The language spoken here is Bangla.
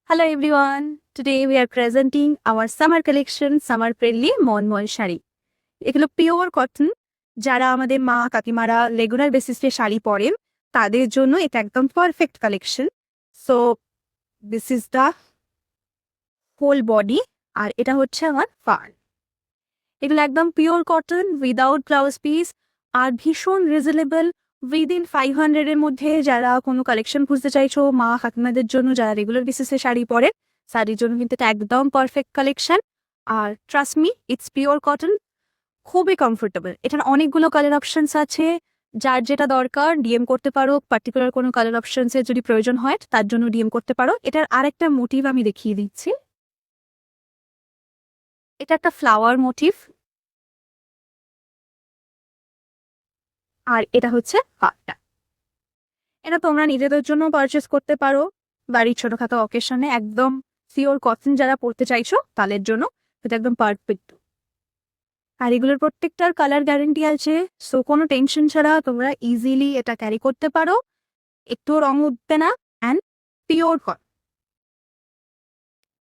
Hello everyone. Today we are presenting our summer collection, summer friendly মনমল sari. এগুলো পিওর কটন। যারা আমাদের মা কাকিমারা রেগুলার বেসিসে শাড়ি পরেন তাদের জন্য এটা একদম perfect collection. So this is the whole body আর এটা হচ্ছে আমার ফার। এগুলো একদম pure cotton without blouse piece আর ভীষণ রিজনেবল। উইদিন 500 এর মধ্যে যারা কোনো কালেকশন খুঁজতে চাইছো মা কাকিমাদের জন্য, যারা রেগুলার বেসিসে শাড়ি পরে শাড়ির জন্য কিন্তু এটা একদম পারফেক্ট কালেকশন। আর trust me, it's pure cotton, খুবই কমফোর্টেবল। এটার অনেকগুলো কালার অপশনস আছে, যার যেটা দরকার ডিএম করতে পারো। পার্টিকুলার কোনো কালার অপশনসের যদি প্রয়োজন হয় তার জন্য ডিএম করতে পারো। এটার আরেকটা মোটিভ আমি দেখিয়ে দিচ্ছি। এটা একটা ফ্লাওয়ার মোটিভ আর এটা হচ্ছে হারটা। এটা তোমরা নিজেদের জন্য পারচেস করতে পারো বাড়ির ছোটখাটো অকেশনে। একদম পিওর কটন যারা পরতে চাইছো তাদের জন্য এটা একদম পারফেক্ট। আর এগুলোর প্রত্যেকটার কালার গ্যারেন্টি আছে, সো কোনো টেনশন ছাড়া তোমরা ইজিলি এটা ক্যারি করতে পারো। একটুও রং উঠবে না অ্যান্ড পিওর কটন।